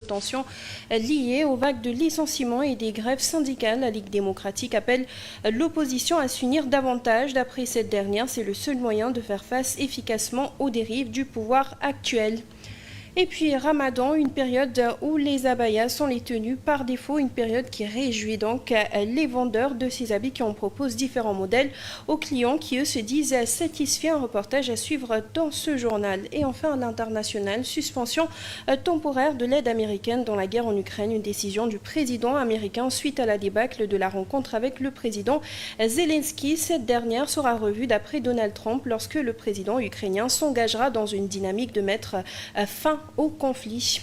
tensions liées aux vagues de licenciements et des grèves syndicales. La Ligue démocratique appelle l'opposition à s'unir davantage. D'après cette dernière, c'est le seul moyen de faire face efficacement aux dérives du pouvoir actuel. Et puis Ramadan, une période où les abayas sont les tenues par défaut, une période qui réjouit donc les vendeurs de ces habits qui en proposent différents modèles aux clients qui eux se disent satisfaits. Un reportage à suivre dans ce journal. Et enfin à l'international, suspension temporaire de l'aide américaine dans la guerre en Ukraine, une décision du président américain suite à la débâcle de la rencontre avec le président Zelensky. Cette dernière sera revue d'après Donald Trump lorsque le président ukrainien s'engagera dans une dynamique de mettre fin au conflit.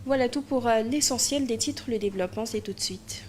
Voilà tout pour l'essentiel des titres. Le développement, c'est tout de suite.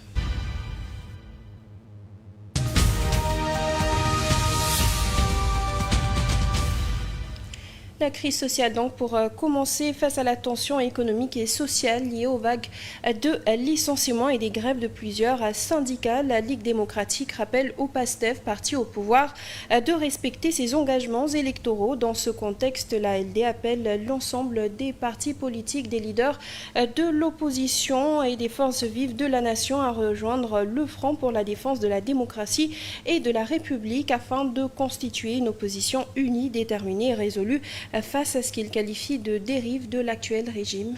La crise sociale, donc, pour commencer, face à la tension économique et sociale liée aux vagues de licenciements et des grèves de plusieurs syndicats, la Ligue démocratique rappelle au PASTEF, parti au pouvoir, de respecter ses engagements électoraux. Dans ce contexte, la LD appelle l'ensemble des partis politiques, des leaders de l'opposition et des forces vives de la nation à rejoindre le Front pour la défense de la démocratie et de la République afin de constituer une opposition unie, déterminée et résolue face à ce qu'il qualifie de dérive de l'actuel régime.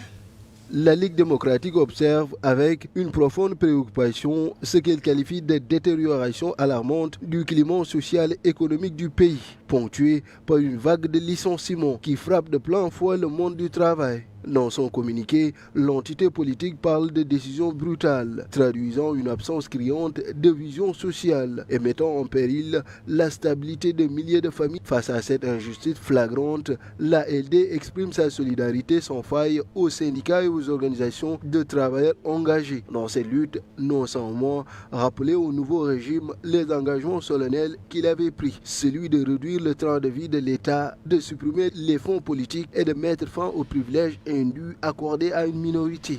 La Ligue démocratique observe avec une profonde préoccupation ce qu'elle qualifie de détérioration alarmante du climat social et économique du pays, ponctué par une vague de licenciements qui frappe de plein fouet le monde du travail. Dans son communiqué, l'entité politique parle de décisions brutales, traduisant une absence criante de vision sociale et mettant en péril la stabilité de milliers de familles. Face à cette injustice flagrante, la LD exprime sa solidarité sans faille aux syndicats et aux organisations de travailleurs engagés dans cette lutte, non sans moins rappeler au nouveau régime les engagements solennels qu'il avait pris, celui de réduire le train de vie de l'État, de supprimer les fonds politiques et de mettre fin aux privilèges indus accordés à une minorité.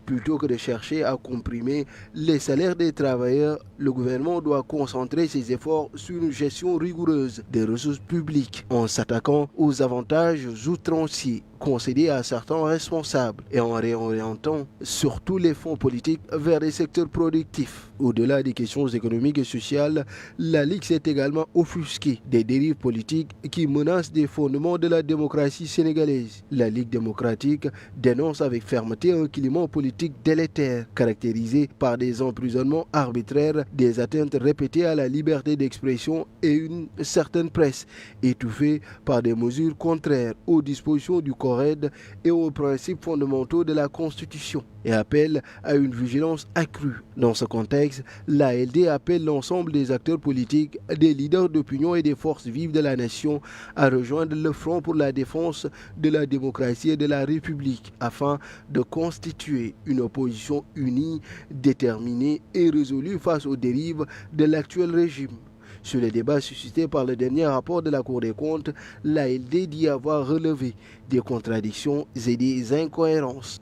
Plutôt que de chercher à comprimer les salaires des travailleurs, le gouvernement doit concentrer ses efforts sur une gestion rigoureuse des ressources publiques en s'attaquant aux avantages outranciers concédés à certains responsables et en réorientant surtout les fonds politiques vers les secteurs productifs. Au-delà des questions économiques et sociales, la Ligue s'est également offusquée des dérives politiques qui menacent des fondements de la démocratie sénégalaise. La Ligue démocratique dénonce avec fermeté un climat politique délétère, caractérisé par des emprisonnements arbitraires, des atteintes répétées à la liberté d'expression et une certaine presse, étouffée par des mesures contraires aux dispositions du CORED et aux principes fondamentaux de la Constitution, et appelle à une vigilance accrue. Dans ce contexte, la LD appelle l'ensemble des acteurs politiques, des leaders d'opinion et des forces vives de la nation à rejoindre le Front pour la défense de la démocratie et de la République afin de constituer une opposition unie, déterminée et résolue face aux dérives de l'actuel régime. Sur les débats suscités par le dernier rapport de la Cour des comptes, la LD dit avoir relevé des contradictions et des incohérences.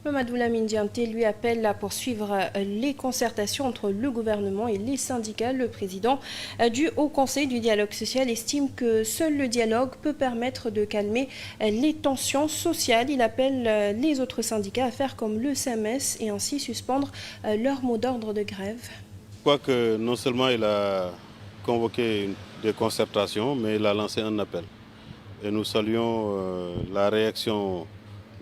Mamadou Lamine Dianté lui appelle à poursuivre les concertations entre le gouvernement et les syndicats. Le président du Haut Conseil du dialogue social estime que seul le dialogue peut permettre de calmer les tensions sociales. Il appelle les autres syndicats à faire comme le SAMES et ainsi suspendre leur mot d'ordre de grève. Je crois que non seulement il a convoqué des concertations, mais il a lancé un appel. Et nous saluons la réaction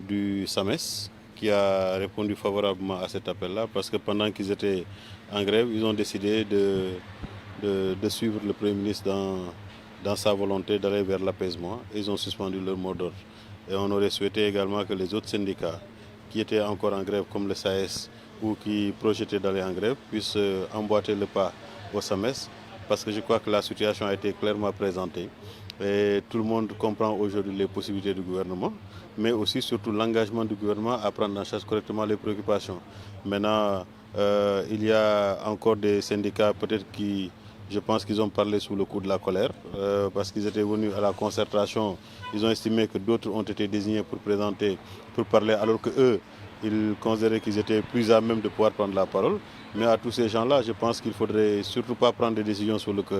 du SAMES qui a répondu favorablement à cet appel-là parce que pendant qu'ils étaient en grève, ils ont décidé de suivre le Premier ministre dans sa volonté d'aller vers l'apaisement. Ils ont suspendu leur mot d'ordre. Et on aurait souhaité également que les autres syndicats qui étaient encore en grève comme le SAES ou qui projetaient d'aller en grève puissent emboîter le pas au SAMES parce que je crois que la situation a été clairement présentée et tout le monde comprend aujourd'hui les possibilités du gouvernement, mais aussi surtout l'engagement du gouvernement à prendre en charge correctement les préoccupations. Maintenant, il y a encore des syndicats peut-être qui, je pense qu'ils ont parlé sous le coup de la colère parce qu'ils étaient venus à la concertation, ils ont estimé que d'autres ont été désignés pour parler alors que eux, ils considéraient qu'ils étaient plus à même de pouvoir prendre la parole. Mais à tous ces gens-là, je pense qu'il ne faudrait surtout pas prendre des décisions sous le coup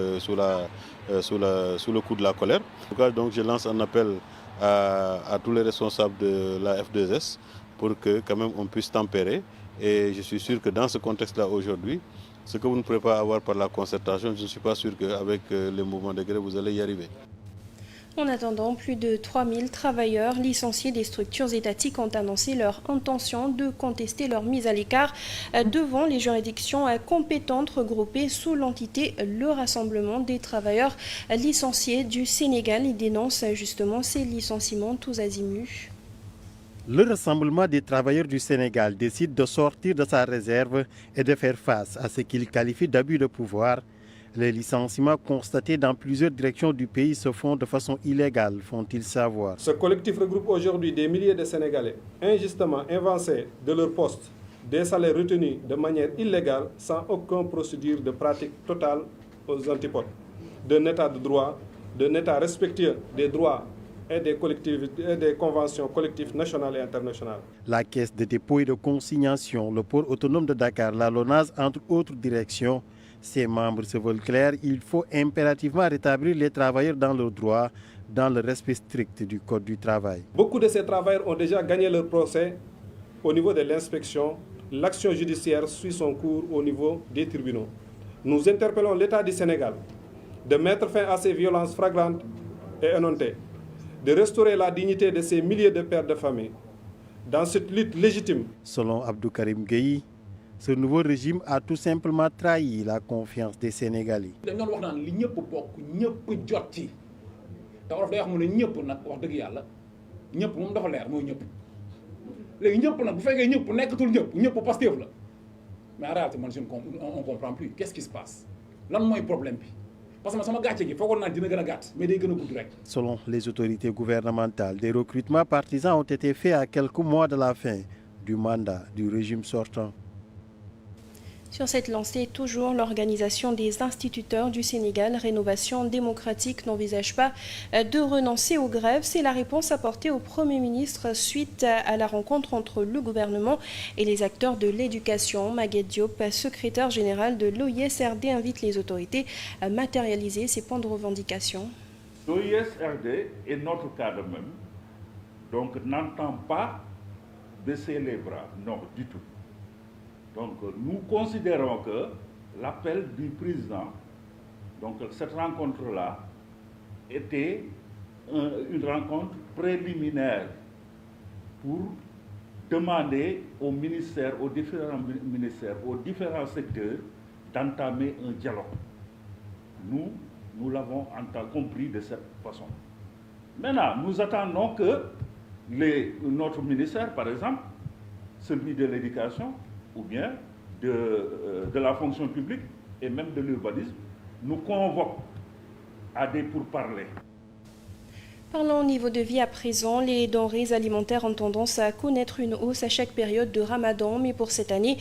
de la colère. En tout cas, donc, je lance un appel à tous les responsables de la F2S pour que quand même on puisse tempérer. Et je suis sûr que dans ce contexte-là aujourd'hui, ce que vous ne pourrez pas avoir par la concertation, je ne suis pas sûr qu'avec les mouvements de grève, vous allez y arriver. En attendant, plus de 3000 travailleurs licenciés des structures étatiques ont annoncé leur intention de contester leur mise à l'écart devant les juridictions compétentes regroupées sous l'entité Le Rassemblement des travailleurs licenciés du Sénégal. Ils dénoncent justement ces licenciements tous azimuts. Le Rassemblement des travailleurs du Sénégal décide de sortir de sa réserve et de faire face à ce qu'il qualifie d'abus de pouvoir. Les licenciements constatés dans plusieurs directions du pays se font de façon illégale, font-ils savoir. Ce collectif regroupe aujourd'hui des milliers de Sénégalais injustement évincés de leur poste, des salaires retenus de manière illégale sans aucune procédure de pratique totale aux antipodes d'un État de droit, d'un État respectueux des droits et des conventions collectives nationales et internationales. La Caisse de dépôt et de consignation, le port autonome de Dakar, la LONASE, entre autres directions, ses membres se veulent clairs, il faut impérativement rétablir les travailleurs dans leurs droits, dans le respect strict du Code du travail. Beaucoup de ces travailleurs ont déjà gagné leur procès au niveau de l'inspection. L'action judiciaire suit son cours au niveau des tribunaux. Nous interpellons l'État du Sénégal de mettre fin à ces violences flagrantes et énoncées, de restaurer la dignité de ces milliers de pères de famille dans cette lutte légitime. Selon Abdou Karim Gueye, ce nouveau régime a tout simplement trahi la confiance des Sénégalais. dañu wax naan li ñëpp bokk ñëpp jot ci te wolof day wax mu ne ñëpp nag wax dëgg yàlla ñëpp moom dafa leer mooy ñëpp léegi ñëpp nag bu fekkee ñëpp nekkatul ñëpp Pastef la mais en réalité man on comprend plus qu'est-ce qui se passe lan mooy problème bi parce que sama gàcce gi foogoon naa dina gën a gàtt mais day gën a gudd rek. Selon les autorités gouvernementales, des recrutements partisans ont été faits à quelques mois de la fin du mandat du régime sortant. Sur cette lancée, toujours l'organisation des instituteurs du Sénégal, Rénovation démocratique, n'envisage pas de renoncer aux grèves. C'est la réponse apportée au Premier ministre suite à la rencontre entre le gouvernement et les acteurs de l'éducation. Maguette Diop, secrétaire général de l'OISRD, invite les autorités à matérialiser ces points de revendication. L'OISRD et notre cadre même, donc n'entend pas baisser les bras, non du tout. Donc nous considérons que l'appel du président, donc cette rencontre-là, était une rencontre préliminaire pour demander aux ministères, aux différents ministères, aux différents secteurs d'entamer un dialogue. Nous l'avons compris de cette façon. Maintenant, nous attendons que notre ministère, par exemple, celui de l'éducation, ou bien de la fonction publique et même de l'urbanisme, nous convoquent à des pourparlers. Parlons au niveau de vie à présent, les denrées alimentaires ont tendance à connaître une hausse à chaque période de Ramadan, mais pour cette année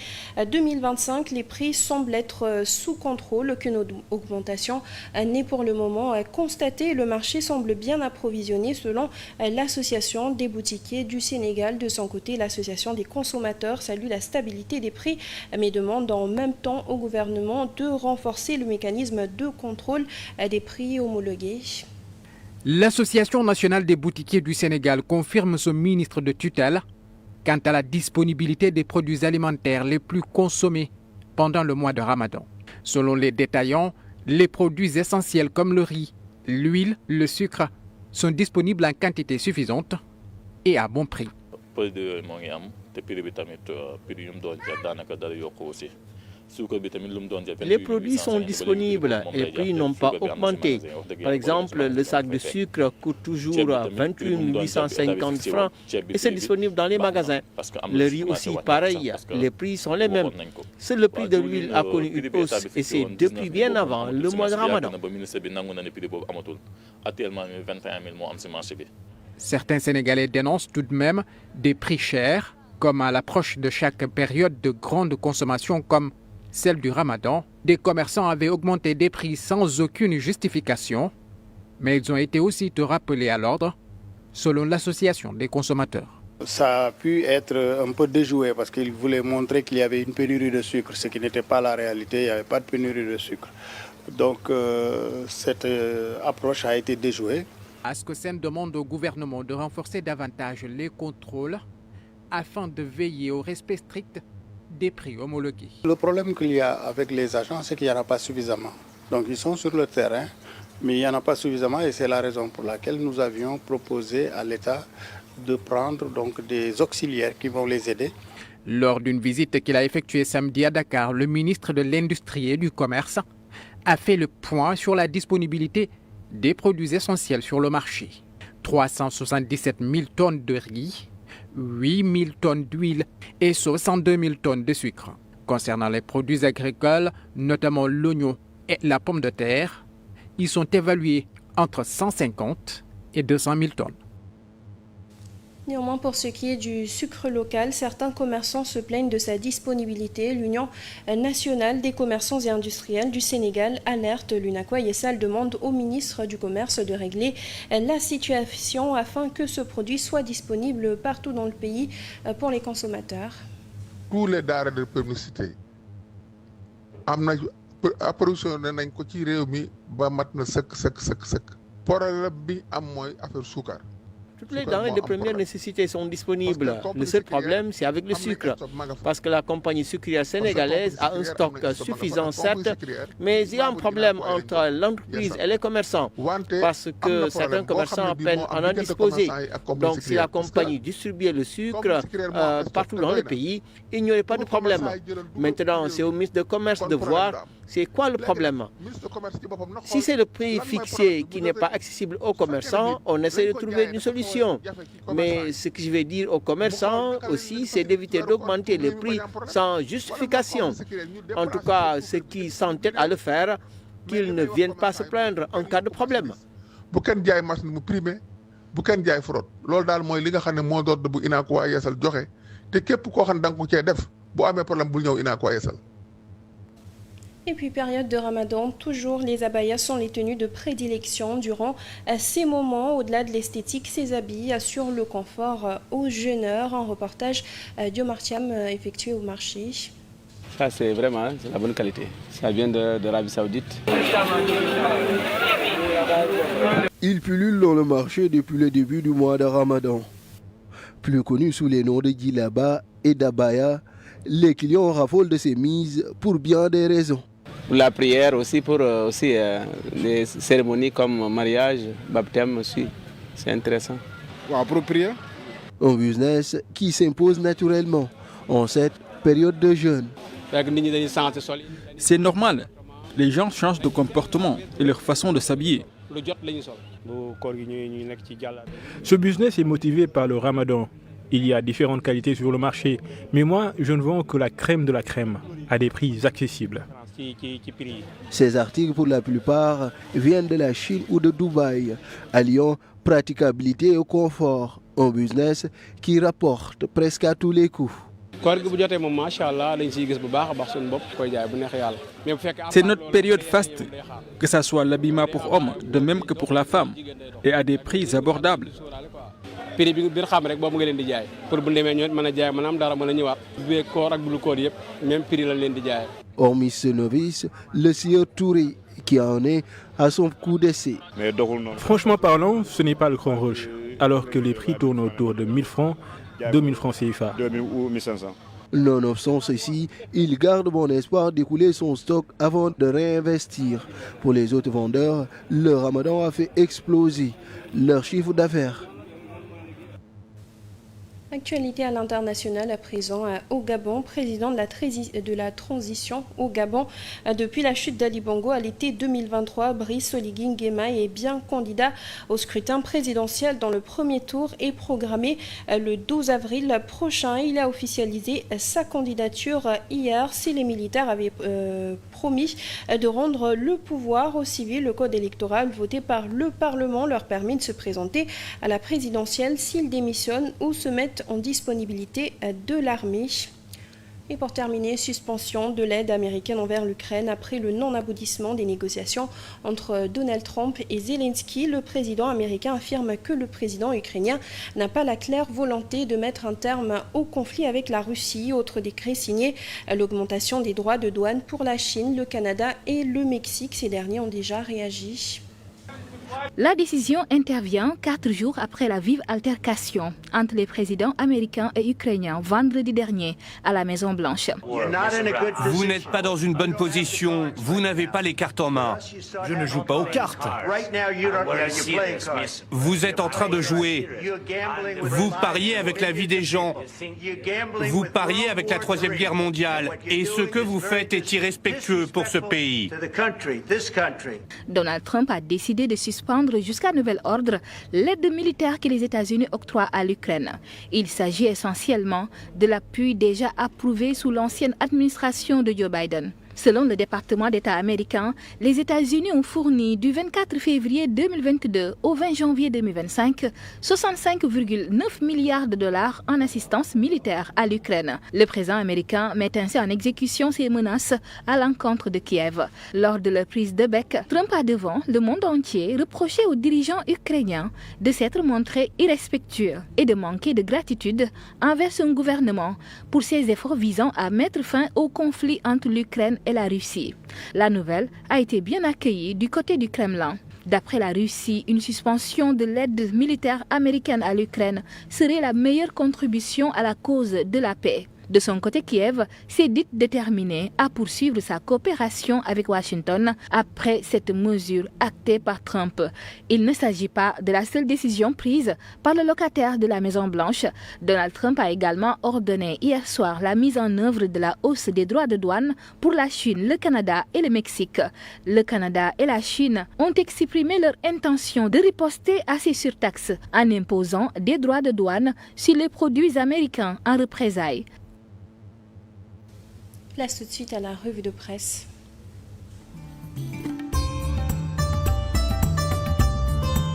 2025, les prix semblent être sous contrôle. Aucune augmentation n'est pour le moment constatée. Le marché semble bien approvisionné selon l'association des boutiquiers du Sénégal. De son côté, l'association des consommateurs salue la stabilité des prix, mais demande en même temps au gouvernement de renforcer le mécanisme de contrôle des prix homologués. L'Association nationale des boutiquiers du Sénégal confirme son ministre de tutelle quant à la disponibilité des produits alimentaires les plus consommés pendant le mois de Ramadan. Selon les détaillants, les produits essentiels comme le riz, l'huile, le sucre sont disponibles en quantité suffisante et à bon prix. Les produits sont disponibles et les prix n'ont pas augmenté. Par exemple, le sac de sucre coûte toujours 28 850 francs et c'est disponible dans les magasins. Le riz aussi, pareil, les prix sont les mêmes. Seul le prix de l'huile a connu une hausse et c'est depuis bien avant le mois de Ramadan. Certains Sénégalais dénoncent tout de même des prix chers, comme à l'approche de chaque période de grande consommation comme celle du Ramadan. Des commerçants avaient augmenté des prix sans aucune justification, mais ils ont été aussitôt rappelés à l'ordre, selon l'association des consommateurs. Ça a pu être un peu déjoué parce qu'ils voulaient montrer qu'il y avait une pénurie de sucre, ce qui n'était pas la réalité, il n'y avait pas de pénurie de sucre. Donc cette approche a été déjouée Ascosen demande au gouvernement de renforcer davantage les contrôles afin de veiller au respect strict des prix homologués. Le problème qu'il y a avec les agents, c'est qu'il n'y en a pas suffisamment. Donc ils sont sur le terrain, mais il n'y en a pas suffisamment et c'est la raison pour laquelle nous avions proposé à l'État de prendre donc des auxiliaires qui vont les aider. Lors d'une visite qu'il a effectuée samedi à Dakar, le ministre de l'Industrie et du Commerce a fait le point sur la disponibilité des produits essentiels sur le marché. 377 000 tonnes de riz, 8 000 tonnes d'huile et 62 000 tonnes de sucre. Concernant les produits agricoles, notamment l'oignon et la pomme de terre, ils sont évalués entre 150 et 200 000 tonnes. Néanmoins, pour ce qui est du sucre local, certains commerçants se plaignent de sa disponibilité. L'Union nationale des commerçants et industriels du Sénégal alerte l'UNACOIS et SAL demande au ministre du Commerce de régler la situation afin que ce produit soit disponible partout dans le pays pour les consommateurs. Tous les denrées de publicité, approvisionné nañ ko ci réew mi ba mat na sëkk. Problème bi am mooy affaire suukar. Toutes les denrées de première nécessité sont disponibles. Le seul problème, c'est avec le sucre. Parce que la compagnie sucrière sénégalaise a un stock suffisant, certes, mais il y a un problème entre l'entreprise et les commerçants. Parce que certains commerçants peinent à en disposer. Donc, si la compagnie distribuait le sucre partout dans le pays, il n'y aurait pas de problème. Maintenant, c'est au ministre du Commerce de voir c'est quoi le problème. Si c'est le prix fixé qui n'est pas accessible aux commerçants, on essaie de trouver une solution. Mais ce que je vais dire aux commerçants aussi, c'est d'éviter d'augmenter les prix sans justification. En tout cas, ceux qui s'entêtent à le faire, qu'ils ne viennent pas se plaindre en cas de problème. Bu kenn jaay machine mu primé, bu kenn jaay fraude. Loolu daal mooy li nga xam ne moo doon bu UNACOIS Yessal joxe te képp koo xam ne da nga ko cee def bu amee problème bul ñëw UNACOIS Yessal. Et puis, période de Ramadan, toujours les abayas sont les tenues de prédilection. Durant ces moments, au-delà de l'esthétique, ces habits assurent le confort aux jeûneurs. Un reportage d'Omar Thiam effectué au marché. Ça, c'est vraiment la bonne qualité. Ça vient de l'Arabie Saoudite. Il pullule dans le marché depuis le début du mois de Ramadan. Plus connu sous les noms de Djilaba et d'Abaya, les clients raffolent de ces mises pour bien des raisons. Pour la prière aussi, pour les cérémonies comme mariage, baptême aussi, c'est intéressant. Pour prier. Un business qui s'impose naturellement en cette période de jeûne. C'est normal. Les gens changent de comportement et leur façon de s'habiller. Ce business est motivé par le Ramadan. Il y a différentes qualités sur le marché, mais moi, je ne vends que la crème de la crème, à des prix accessibles. Ces articles, pour la plupart, viennent de la Chine ou de Dubaï, alliant praticabilité et confort. Un business qui rapporte presque à tous les coups. C'est notre période faste, que ce soit l'habillement pour hommes, de même que pour la femme, et à des prix abordables. Hormis ce novice, le sieur Touré, qui en est à son coup d'essai. Franchement parlant, ce n'est pas le grand rush, alors que les prix tournent autour de 1000 francs, 2000 francs CFA. 2000 ou 1500. Nonobstant ceci, il garde bon espoir d'écouler son stock avant de réinvestir. Pour les autres vendeurs, le Ramadan a fait exploser leur chiffre d'affaires. Actualité à l'international à présent au Gabon, président de la transition au Gabon depuis la chute d'Ali Bongo à l'été 2023, Brice Oligui Nguema est bien candidat au scrutin présidentiel dans le premier tour et programmé le 12 avril prochain. Il a officialisé sa candidature hier. Si les militaires avaient promis de rendre le pouvoir aux civils, le code électoral voté par le Parlement leur permet de se présenter à la présidentielle s'ils démissionnent ou se mettent en disponibilité de l'armée. Et pour terminer, suspension de l'aide américaine envers l'Ukraine après le non-aboutissement des négociations entre Donald Trump et Zelensky. Le président américain affirme que le président ukrainien n'a pas la claire volonté de mettre un terme au conflit avec la Russie. Autre décret signé, l'augmentation des droits de douane pour la Chine, le Canada et le Mexique. Ces derniers ont déjà réagi. La décision intervient 4 jours après la vive altercation entre les présidents américains et ukrainiens vendredi dernier à la Maison-Blanche. Vous n'êtes pas dans une bonne position, vous n'avez pas les cartes en main. Je ne joue pas aux cartes. Vous êtes en train de jouer. Vous pariez avec la vie des gens. Vous pariez avec la Troisième Guerre mondiale. Et ce que vous faites est irrespectueux pour ce pays. Donald Trump a décidé de suspendre jusqu'à nouvel ordre l'aide militaire que les États-Unis octroient à l'Ukraine. Il s'agit essentiellement de l'appui déjà approuvé sous l'ancienne administration de Joe Biden. Selon le département d'État américain, les États-Unis ont fourni du 24 février 2022 au 20 janvier 2025 65,9 milliards de dollars en assistance militaire à l'Ukraine. Le président américain met ainsi en exécution ses menaces à l'encontre de Kiev. Lors de leur prise de bec, Trump a devant le monde entier reproché aux dirigeants ukrainiens de s'être montrés irrespectueux et de manquer de gratitude envers son gouvernement pour ses efforts visant à mettre fin au conflit entre l'Ukraine et la Russie. La nouvelle a été bien accueillie du côté du Kremlin. D'après la Russie, une suspension de l'aide militaire américaine à l'Ukraine serait la meilleure contribution à la cause de la paix. De son côté, Kiev s'est dit déterminé à poursuivre sa coopération avec Washington après cette mesure actée par Trump. Il ne s'agit pas de la seule décision prise par le locataire de la Maison-Blanche. Donald Trump a également ordonné hier soir la mise en œuvre de la hausse des droits de douane pour la Chine, le Canada et le Mexique. Le Canada et la Chine ont exprimé leur intention de riposter à ces surtaxes en imposant des droits de douane sur les produits américains en représailles. Place tout de suite à la revue de presse.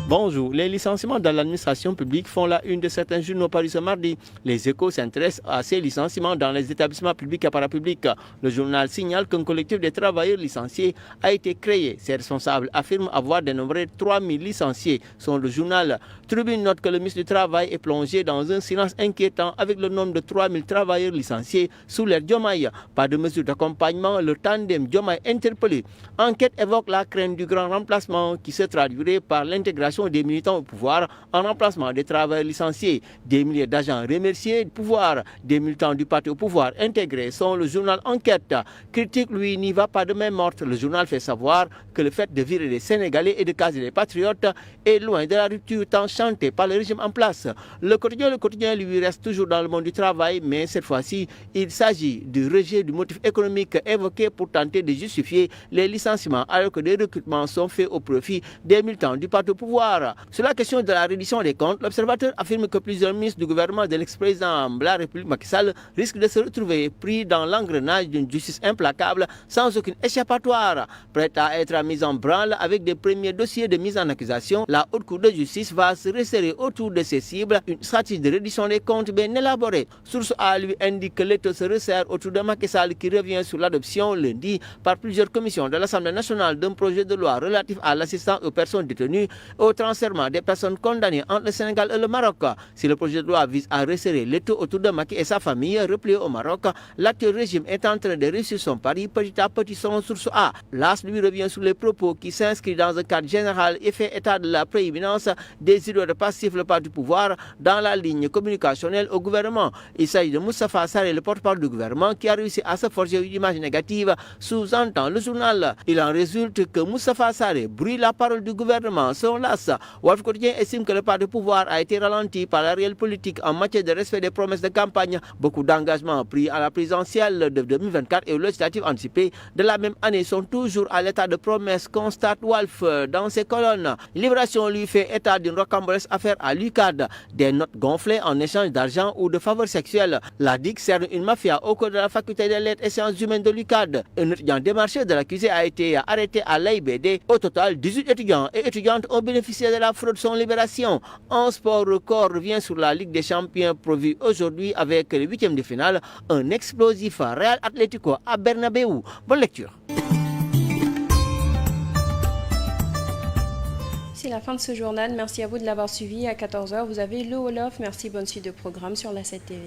Bonjour. Les licenciements dans l'administration publique font la une de certains journaux parus ce mardi. Les Échos s'intéressent à ces licenciements dans les établissements publics et parapublics. Le journal signale qu'un collectif de travailleurs licenciés a été créé. Ses responsables affirment avoir dénombré 3000 licenciés, selon le journal. Tribune note que le ministre du Travail est plongé dans un silence inquiétant avec le nombre de 3000 travailleurs licenciés sous l'ère Diomaye. Pas de mesure d'accompagnement, le tandem Diomaye interpellé. Enquête évoque la crainte du grand remplacement qui se traduirait par l'intégration des militants au pouvoir en remplacement des travailleurs licenciés. Des milliers d'agents remerciés du pouvoir, des militants du parti au pouvoir intégrés sont le journal Enquête. Critique, lui, n'y va pas de main morte. Le journal fait savoir que le fait de virer les Sénégalais et de caser les patriotes est loin de la rupture tant chantée par le régime en place. Le quotidien, lui, reste toujours dans le monde du travail, mais cette fois-ci, il s'agit du rejet du motif économique évoqué pour tenter de justifier les licenciements alors que des recrutements sont faits au profit des militants du parti au pouvoir. Sur la question de la reddition des comptes, l'observateur affirme que plusieurs ministres du gouvernement de l'ex-président de la République Macky Sall risquent de se retrouver pris dans l'engrenage d'une justice implacable sans aucune échappatoire. Prête à être mise en branle avec des premiers dossiers de mise en accusation, la Haute Cour de justice va se resserrer autour de ses cibles, une stratégie de reddition des comptes bien élaborée. Source A lui indique que l'État se resserre autour de Macky Sall qui revient sur l'adoption lundi par plusieurs commissions de l'Assemblée nationale d'un projet de loi relatif à l'assistance aux personnes détenues au transfèrement des personnes condamnées entre le Sénégal et le Maroc. Si le projet de loi vise à resserrer l'étau autour de Macky et sa famille repliée au Maroc, l'actuel régime est en train de réussir son pari petit à petit selon source A. L'AS lui revient sur les propos qui s'inscrivent dans un cadre général et fait état de la prééminence des idées passifs le parti du pouvoir dans la ligne communicationnelle au gouvernement. Il s'agit de Moustapha Sarré, le porte-parole du gouvernement, qui a réussi à se forger une image négative, sous-entend le journal. Il en résulte que Moustapha Sarré brouille la parole du gouvernement selon l'AS. Walf Quotidien estime que le pas de pouvoir a été ralenti par la réelle politique en matière de respect des promesses de campagne. Beaucoup d'engagements pris à la présidentielle de 2024 et aux législatives anticipées de la même année sont toujours à l'état de promesses, constate Walf dans ses colonnes. Libération lui fait état d'une rocambolesque affaire à l'UCAD, des notes gonflées en échange d'argent ou de faveurs sexuelles. La DIC sert une mafia au cours de la faculté des lettres et sciences humaines de l'UCAD. Un étudiant démarché de l'accusé a été arrêté à l'AIBD. Au total, 18 étudiants et étudiantes ont bénéficié de la fraude sans libération. En sport, record revient sur la Ligue des Champions prévue aujourd'hui avec le 8e de finale, un explosif Real Atlético à Bernabéu. Bonne lecture. C'est la fin de ce journal. Merci à vous de l'avoir suivi. À 14h, vous avez le Wolof. Merci, bonne suite de programme sur la 7 TV.